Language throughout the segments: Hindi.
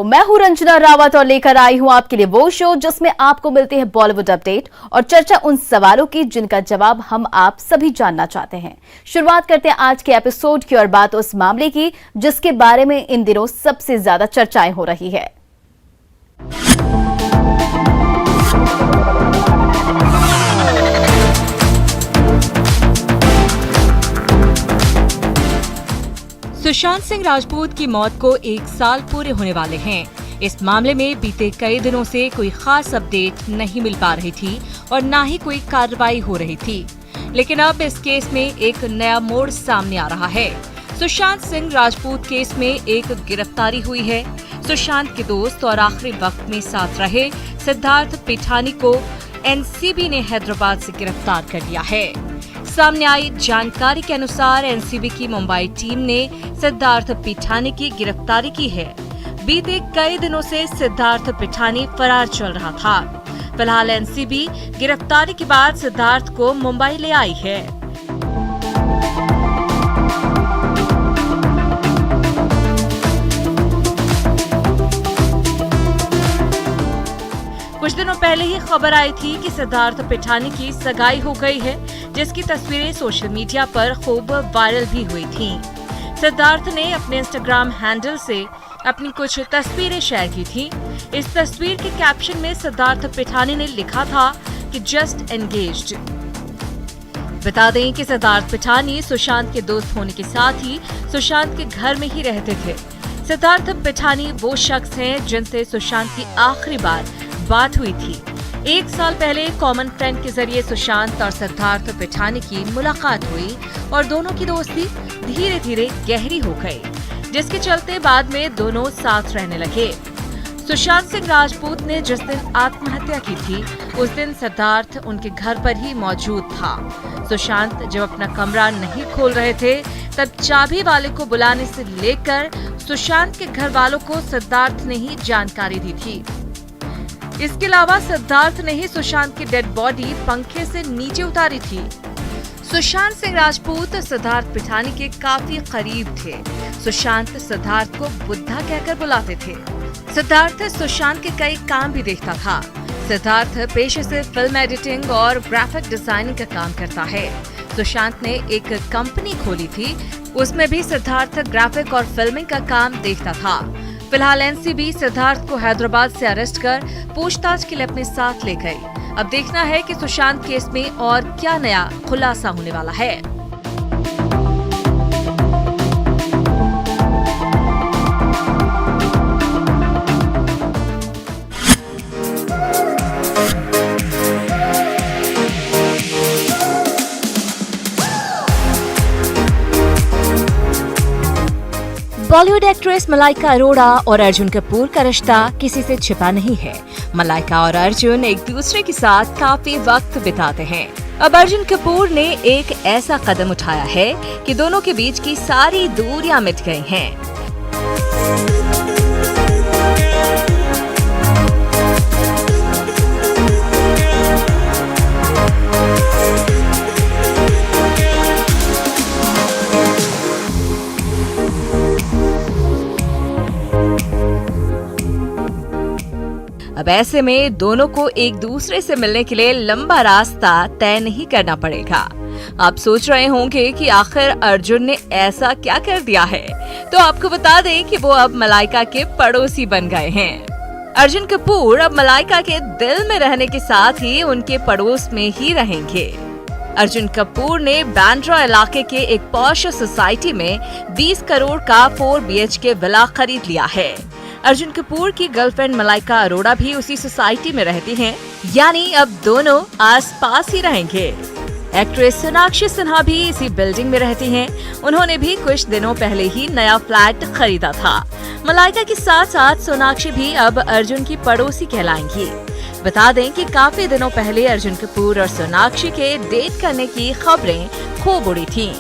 मैं हूं रंजना रावत और लेकर आई हूं आपके लिए वो शो जिसमें आपको मिलती है बॉलीवुड अपडेट और चर्चा उन सवालों की जिनका जवाब हम आप सभी जानना चाहते हैं। शुरुआत करते हैं आज के एपिसोड की और बात उस मामले की जिसके बारे में इन दिनों सबसे ज्यादा चर्चाएं हो रही है। सुशांत सिंह राजपूत की मौत को 1 साल पूरे होने वाले हैं। इस मामले में बीते कई दिनों से कोई खास अपडेट नहीं मिल पा रही थी और न ही कोई कार्रवाई हो रही थी, लेकिन अब इस केस में एक नया मोड़ सामने आ रहा है। सुशांत सिंह राजपूत केस में एक गिरफ्तारी हुई है। सुशांत के दोस्त और आखिरी वक्त में साथ रहे सिद्धार्थ पिठानी को एनसीबी ने हैदराबाद से गिरफ्तार कर लिया है। सामने आई जानकारी के अनुसार एनसीबी की मुंबई टीम ने सिद्धार्थ पिठानी की गिरफ्तारी की है। बीते कई दिनों से सिद्धार्थ पिठानी फरार चल रहा था। फिलहाल एनसीबी गिरफ्तारी के बाद सिद्धार्थ को मुंबई ले आई है। कुछ दिनों पहले ही खबर आई थी कि सिद्धार्थ पिठानी की सगाई हो गई है, जिसकी तस्वीरें सोशल मीडिया पर खूब वायरल भी हुई थीं। सिद्धार्थ ने अपने इंस्टाग्राम हैंडल से अपनी कुछ तस्वीरें शेयर की थी। इस तस्वीर के कैप्शन में सिद्धार्थ पिठानी ने लिखा था कि जस्ट एंगेज्ड। बता दें कि सिद्धार्थ पिठानी सुशांत के दोस्त होने के साथ ही सुशांत के घर में ही रहते थे। सिद्धार्थ पिठानी वो शख्स हैं जिनसे सुशांत की आखिरी बार बात हुई थी। 1 साल पहले कॉमन फ्रेंड के जरिए सुशांत और सिद्धार्थ पिठानी की मुलाकात हुई और दोनों की दोस्ती धीरे धीरे गहरी हो गई, जिसके चलते बाद में दोनों साथ रहने लगे। सुशांत सिंह राजपूत ने जिस दिन आत्महत्या की थी उस दिन सिद्धार्थ उनके घर पर ही मौजूद था। सुशांत जब अपना कमरा नहीं खोल रहे थे तब चाबी वाले को बुलाने से लेकर सुशांत के घर वालों को सिद्धार्थ ने ही जानकारी दी थी। इसके अलावा सिद्धार्थ ने ही सुशांत की डेड बॉडी पंखे से नीचे उतारी थी। सुशांत सिंह राजपूत सिद्धार्थ पिठानी के काफी करीब थे। सुशांत सिद्धार्थ को बुद्धा कहकर बुलाते थे। सिद्धार्थ सुशांत के कई काम भी देखता था। सिद्धार्थ पेशे से फिल्म एडिटिंग और ग्राफिक डिजाइनिंग का काम करता है। सुशांत ने एक कंपनी खोली थी, उसमें भी सिद्धार्थ ग्राफिक और फिल्मिंग का काम देखता था। फिलहाल एनसीबी सिद्धार्थ को हैदराबाद से अरेस्ट कर पूछताछ के लिए अपने साथ ले गई। अब देखना है कि सुशांत केस में और क्या नया खुलासा होने वाला है। बॉलीवुड एक्ट्रेस मलाइका अरोड़ा और अर्जुन कपूर का रिश्ता किसी से छिपा नहीं है। मलाइका और अर्जुन एक दूसरे के साथ काफी वक्त बिताते हैं। अब अर्जुन कपूर ने एक ऐसा कदम उठाया है कि दोनों के बीच की सारी दूरियां मिट गई हैं। अब ऐसे में दोनों को एक दूसरे से मिलने के लिए लंबा रास्ता तय नहीं करना पड़ेगा। आप सोच रहे होंगे कि आखिर अर्जुन ने ऐसा क्या कर दिया है, तो आपको बता दें कि वो अब मलाइका के पड़ोसी बन गए हैं। अर्जुन कपूर अब मलाइका के दिल में रहने के साथ ही उनके पड़ोस में ही रहेंगे। अर्जुन कपूर ने बांद्रा इलाके के एक पॉश सोसाइटी में 20 करोड़ का 4 BHK विला खरीद लिया है। अर्जुन कपूर की गर्लफ्रेंड मलाइका अरोड़ा भी उसी सोसाइटी में रहती हैं, यानी अब दोनों आसपास ही रहेंगे। एक्ट्रेस सोनाक्षी सिन्हा भी इसी बिल्डिंग में रहती हैं। उन्होंने भी कुछ दिनों पहले ही नया फ्लैट खरीदा था। मलाइका के साथ साथ सोनाक्षी भी अब अर्जुन की पड़ोसी कहलाएंगी। बता दें कि काफी दिनों पहले अर्जुन कपूर और सोनाक्षी के डेट करने की खबरें खूब उड़ी थीं।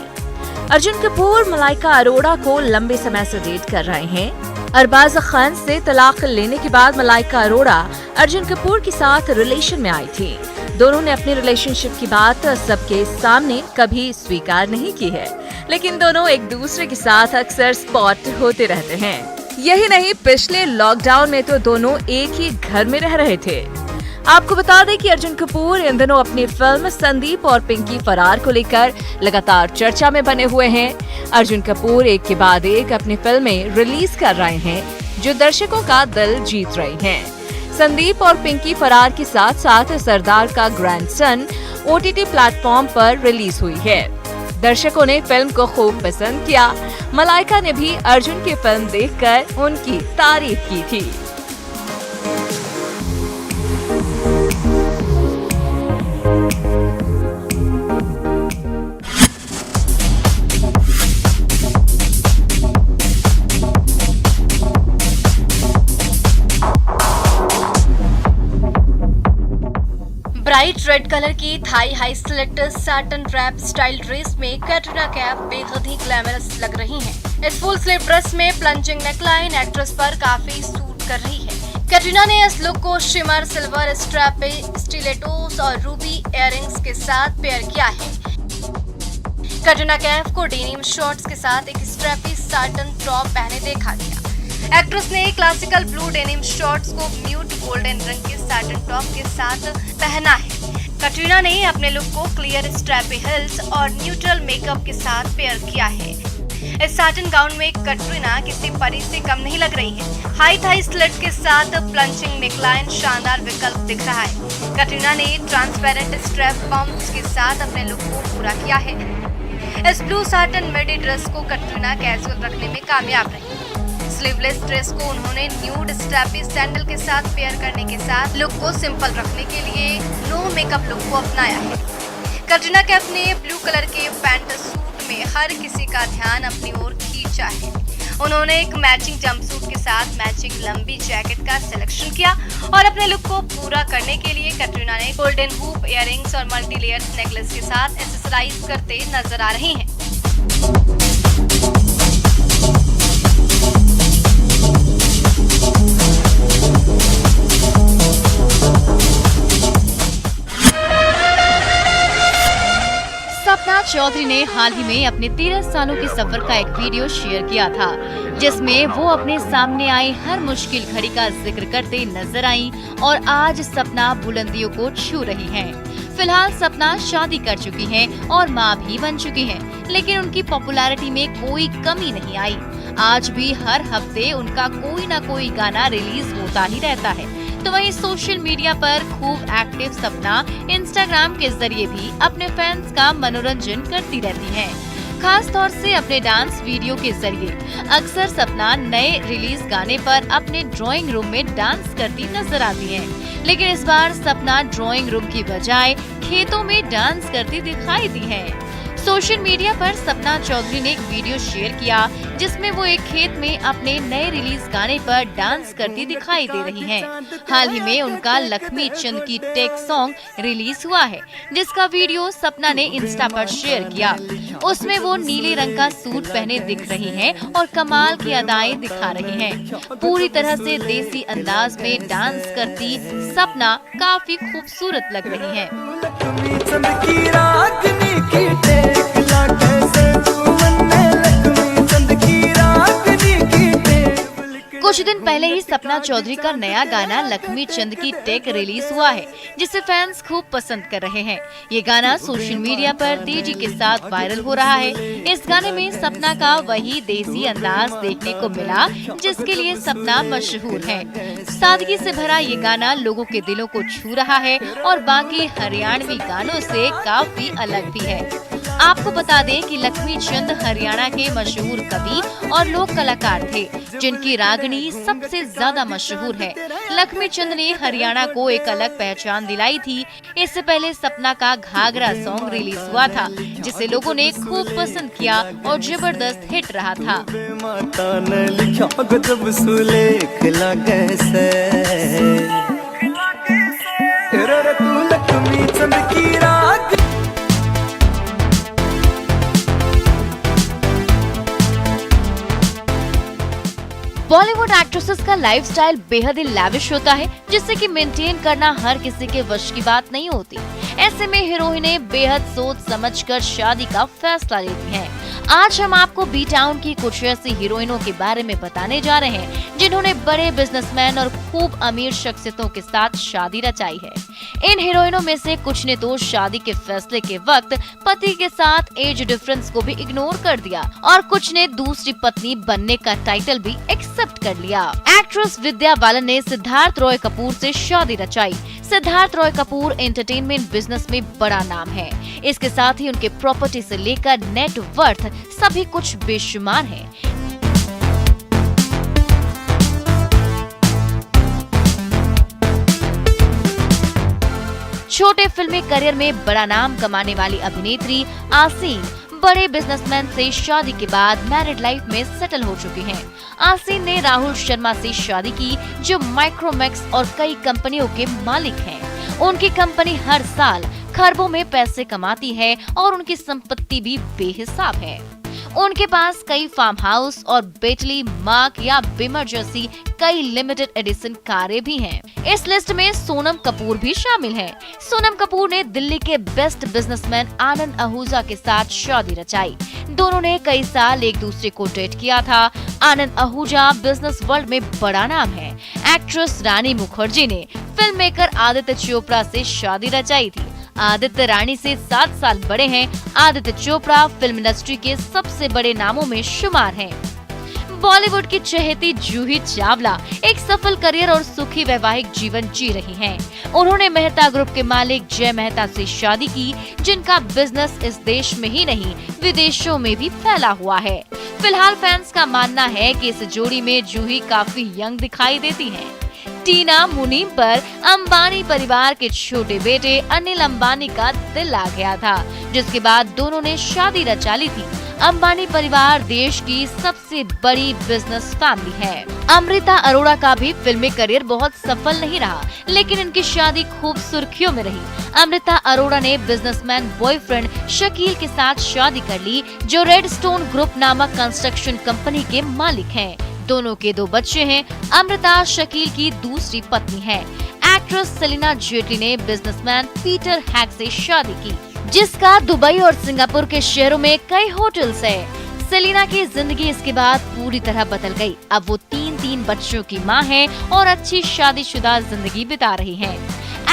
अर्जुन कपूर मलाइका अरोड़ा को लंबे समय से डेट कर रहे हैं। अरबाज खान से तलाक लेने के बाद मलाइका अरोड़ा अर्जुन कपूर के साथ रिलेशन में आई थी। दोनों ने अपनी रिलेशनशिप की बात सबके सामने कभी स्वीकार नहीं की है, लेकिन दोनों एक दूसरे के साथ अक्सर स्पॉट होते रहते हैं। यही नहीं, पिछले लॉकडाउन में तो दोनों एक ही घर में रह रहे थे। आपको बता दें कि अर्जुन कपूर इन दिनों अपनी फिल्म संदीप और पिंकी फरार को लेकर लगातार चर्चा में बने हुए हैं। अर्जुन कपूर एक के बाद एक अपनी फिल्में रिलीज कर रहे हैं जो दर्शकों का दिल जीत रही हैं। संदीप और पिंकी फरार के साथ साथ सरदार का ग्रैंडसन OTT प्लेटफॉर्म पर रिलीज हुई है। दर्शकों ने फिल्म को खूब पसंद किया। मलाइका ने भी अर्जुन की फिल्म देखकर उनकी तारीफ की थी। ब्राइट रेड कलर की thigh high selector satin wrap style dress में कैटरीना कैफ बेहद ही ग्लैमरस लग रही हैं। इस फुल स्लीव ड्रेस में प्लंजिंग नेकलाइन एक्ट्रेस पर काफी सूट कर रही है। कैटरीना ने इस लुक को शिमर सिल्वर स्ट्रैप पे स्टिलेटोस और रूबी इयररिंग्स के साथ पेयर किया है। कैटरीना कैफ को डेनिम शॉर्ट्स के साथ एक स्ट्रैपी सैटन टॉप पहने देखा गया। एक्ट्रेस ने क्लासिकल ब्लू डेनिम शॉर्ट्स को म्यूट गोल्डन रंग के सैटन टॉप के साथ पहना है। कैटरीना ने अपने लुक को क्लियर स्ट्रैपी हिल्स और न्यूट्रल मेकअप के साथ पेयर किया है। इस सैटन गाउन में कैटरीना किसी परी से कम नहीं लग रही है। हाई थाई स्लिट के साथ प्लंजिंग नेकलाइन शानदार विकल्प दिख रहा है। कैटरीना ने ट्रांसपेरेंट स्ट्रैप बम्प्स के साथ अपने लुक को पूरा किया है। इस ब्लू सैटन मिडी ड्रेस को कैटरीना कैजुअल रखने में कामयाब रही। स्लीवलेस ड्रेस को उन्होंने न्यूड स्ट्रैपी सैंडल के साथ पेयर करने के साथ लुक को सिंपल रखने के लिए नो मेकअप लुक को अपनाया है। कैटरीना कैफ ने ब्लू कलर के पैंट सूट में हर किसी का ध्यान अपनी ओर खींचा है। उन्होंने एक मैचिंग जंपसूट के साथ मैचिंग लंबी जैकेट का सिलेक्शन किया और अपने लुक को पूरा करने के लिए कैटरीना ने गोल्डन हुप इयररिंग्स और मल्टी लेयर्स नेकलेस के साथ एक्सेसराइज करते नजर आ रही हैं। सपना चौधरी ने हाल ही में अपने 13 सालों के सफर का एक वीडियो शेयर किया था, जिसमें वो अपने सामने आई हर मुश्किल घड़ी का जिक्र करते नजर आई और आज सपना बुलंदियों को छू रही हैं। फिलहाल सपना शादी कर चुकी हैं और मां भी बन चुकी हैं, लेकिन उनकी पॉपुलैरिटी में कोई कमी नहीं आई। आज भी हर हफ्ते उनका कोई ना कोई गाना रिलीज होता ही रहता है। तो वहीं सोशल मीडिया पर खूब एक्टिव सपना इंस्टाग्राम के जरिए भी अपने फैंस का मनोरंजन करती रहती हैं। खास तौर से अपने डांस वीडियो के जरिए अक्सर सपना नए रिलीज गाने पर अपने ड्राइंग रूम में डांस करती नजर आती हैं। लेकिन इस बार सपना ड्राइंग रूम की बजाय खेतों में डांस करती दिखाई दी हैं। सोशल मीडिया पर सपना चौधरी ने एक वीडियो शेयर किया, जिसमें वो एक खेत में अपने नए रिलीज गाने पर डांस करती दिखाई दे रही हैं। हाल ही में उनका लक्ष्मी चंद की टेक सॉन्ग रिलीज हुआ है, जिसका वीडियो सपना ने इंस्टा पर शेयर किया। उसमें वो नीले रंग का सूट पहने दिख रही हैं और कमाल की अदाएं दिखा रही हैं। पूरी तरह से देसी अंदाज में डांस करती सपना काफी खूबसूरत लग रही हैं। कुछ दिन पहले ही सपना चौधरी का नया गाना लक्ष्मी चंद की टेक रिलीज हुआ है, जिसे फैंस खूब पसंद कर रहे हैं। ये गाना सोशल मीडिया पर तेजी के साथ वायरल हो रहा है। इस गाने में सपना का वही देसी अंदाज देखने को मिला, जिसके लिए सपना मशहूर है। सादगी से भरा ये गाना लोगों के दिलों को छू रहा है और बाकी हरियाणवी गानों से काफी अलग भी है। आपको बता दें कि लक्ष्मी चंद हरियाणा के मशहूर कवि और लोक कलाकार थे, जिनकी रागनी सबसे ज्यादा मशहूर है। लक्ष्मी चंद ने हरियाणा को एक अलग पहचान दिलाई थी। इससे पहले सपना का घाघरा सॉन्ग रिलीज हुआ था, जिसे लोगों ने खूब पसंद किया और जबरदस्त हिट रहा था। बॉलीवुड एक्ट्रेसेस का लाइफस्टाइल बेहद ही लैविश होता है, जिससे कि मेंटेन करना हर किसी के वश की बात नहीं होती। ऐसे में हीरोइनें बेहद सोच समझकर शादी का फैसला लेती हैं। आज हम आपको बी टाउन की कुछ ऐसी हीरोइनों के बारे में बताने जा रहे हैं जिन्होंने बड़े बिजनेसमैन और खूब अमीर शख्सियतों के साथ शादी रचाई है। इन हीरोइनों में से कुछ ने तो शादी के फैसले के वक्त पति के साथ एज डिफरेंस को भी इग्नोर कर दिया और कुछ ने दूसरी पत्नी बनने का टाइटल भी एक्सेप्ट कर लिया। एक्ट्रेस विद्या बालन ने सिद्धार्थ रॉय कपूर से शादी रचाई। सिद्धार्थ रॉय कपूर एंटरटेनमेंट बिजनेस में बड़ा नाम है। इसके साथ ही उनके प्रॉपर्टी से लेकर नेट वर्थ सभी कुछ बेशुमार है। छोटे फिल्मी करियर में बड़ा नाम कमाने वाली अभिनेत्री आसीन बड़े बिजनेसमैन से शादी के बाद मैरिड लाइफ में सेटल हो चुकी हैं। आसीन ने राहुल शर्मा से शादी की जो माइक्रोमैक्स और कई कंपनियों के मालिक हैं। उनकी कंपनी हर साल खरबों में पैसे कमाती है और उनकी संपत्ति भी बेहिसाब है। उनके पास कई फार्म हाउस और बेटली, मार्क या बिमर जैसी कई लिमिटेड एडिशन कारें भी हैं। इस लिस्ट में सोनम कपूर भी शामिल है। सोनम कपूर ने दिल्ली के बेस्ट बिजनेसमैन आनंद आहूजा के साथ शादी रचाई। दोनों ने कई साल एक दूसरे को डेट किया था। आनंद आहूजा बिजनेस वर्ल्ड में बड़ा नाम है। एक्ट्रेस रानी मुखर्जी ने फिल्म मेकर आदित्य चोपड़ा से शादी रचाई थी। आदित्य रानी से 7 साल बड़े हैं। आदित्य चोपड़ा फिल्म इंडस्ट्री के सबसे बड़े नामों में शुमार हैं। बॉलीवुड की चहेती जूही चावला एक सफल करियर और सुखी वैवाहिक जीवन जी रही हैं। उन्होंने मेहता ग्रुप के मालिक जय मेहता से शादी की, जिनका बिजनेस इस देश में ही नहीं विदेशों में भी फैला हुआ है। फिलहाल फैंस का मानना है कि इस जोड़ी में जूही काफी यंग दिखाई देती हैं। टीना मुनीम पर अंबानी परिवार के छोटे बेटे अनिल अंबानी का दिल आ गया था, जिसके बाद दोनों ने शादी रचा ली थी। अंबानी परिवार देश की सबसे बड़ी बिजनेस फैमिली है। अमृता अरोड़ा का भी फिल्मी करियर बहुत सफल नहीं रहा, लेकिन इनकी शादी खूब सुर्खियों में रही। अमृता अरोड़ा ने बिजनेसमैन बॉयफ्रेंड शकील के साथ शादी कर ली, जो रेड स्टोन ग्रुप नामक कंस्ट्रक्शन कंपनी के मालिक हैं। दोनों के 2 बच्चे हैं। अमृता शकील की दूसरी पत्नी है। एक्ट्रेस सेलिना जेटली ने बिजनेसमैन पीटर हैक से शादी की, जिसका दुबई और सिंगापुर के शहरों में कई होटल्स है। सेलिना की जिंदगी इसके बाद पूरी तरह बदल गई। अब वो 3 बच्चों की मां है और अच्छी शादीशुदा जिंदगी बिता रही हैं।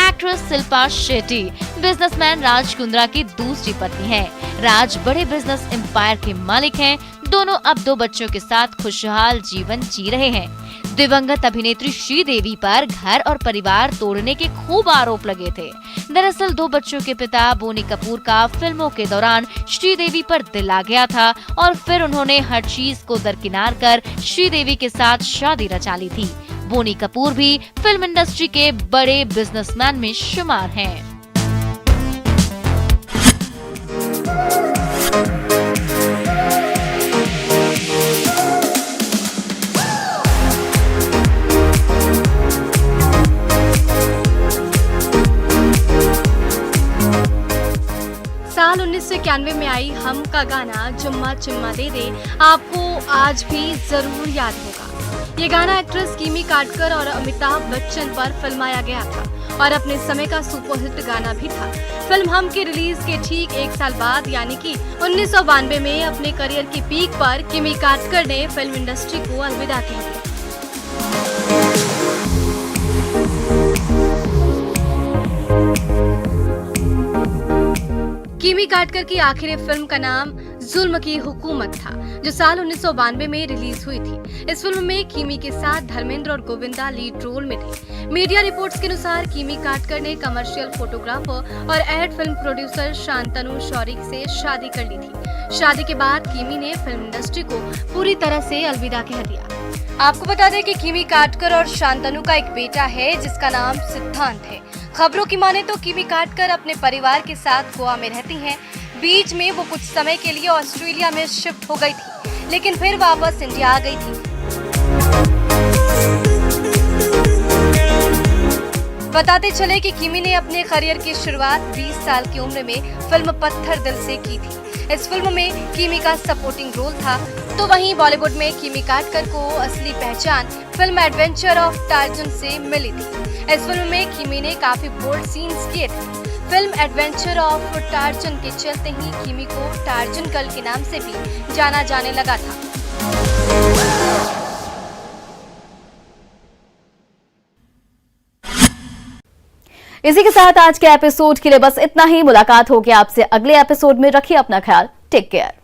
एक्ट्रेस शिल्पा शेट्टी बिजनेसमैन राज कुंद्रा की दूसरी पत्नी है। राज बड़े बिजनेस एम्पायर के मालिक हैं। दोनों अब 2 बच्चों के साथ खुशहाल जीवन जी रहे हैं। दिवंगत अभिनेत्री श्रीदेवी पर घर और परिवार तोड़ने के खूब आरोप लगे थे। दरअसल 2 बच्चों के पिता बोनी कपूर का फिल्मों के दौरान श्रीदेवी पर दिल आ गया था और फिर उन्होंने हर चीज को दरकिनार कर श्रीदेवी के साथ शादी रचा ली थी। बोनी कपूर भी फिल्म इंडस्ट्री के बड़े बिजनेसमैन में शुमार हैं। साल 1991 में आई हम का गाना जुम्मा चुम्मा दे दे आपको आज भी जरूर याद होगा। ये गाना एक्ट्रेस किमी काटकर और अमिताभ बच्चन पर फिल्माया गया था और अपने समय का सुपरहिट गाना भी था। फिल्म हम की रिलीज के ठीक 1 साल बाद यानी कि 1992 में अपने करियर की पीक पर किमी काटकर ने फिल्म इंडस्ट्री को अलविदा कह दिया। किमी काटकर की आखिरी फिल्म का नाम जुल्म की हुकूमत था, जो साल 1992 में रिलीज हुई थी। इस फिल्म में किमी के साथ धर्मेंद्र और गोविंदा लीड रोल में थे। मीडिया रिपोर्ट्स के अनुसार किमी काटकर ने कमर्शियल फोटोग्राफर और ad film producer Shantanu Shorey से शादी कर ली थी। शादी के बाद किमी ने फिल्म इंडस्ट्री को पूरी तरह से अलविदा कह दिया। आपको बता दें कि किमी काटकर और शांतनु का एक बेटा है जिसका नाम सिद्धांत है। खबरों की माने तो किमी काटकर अपने परिवार के साथ गोवा में रहती हैं। बीच में वो कुछ समय के लिए ऑस्ट्रेलिया में शिफ्ट हो गई थी, लेकिन फिर वापस इंडिया आ गई थी। बताते चले कि किमी ने अपने करियर की शुरुआत 20 साल की उम्र में फिल्म पत्थर दिल से की थी। इस फिल्म में किमी का सपोर्टिंग रोल था। तो वहीं बॉलीवुड में किमी काटकर को असली पहचान फिल्म एडवेंचर ऑफ टार्जन से मिली थी। इस फिल्म में किमी ने काफी बोल्ड सीन्स किए थे। फिल्म एडवेंचर ऑफ टार्जन के चलते ही किमी को टार्जन गर्ल के नाम से भी जाना जाने लगा था। इसी के साथ आज के एपिसोड के लिए बस इतना ही। मुलाकात होगी आपसे अगले एपिसोड में। रखिए अपना ख्याल। Take care.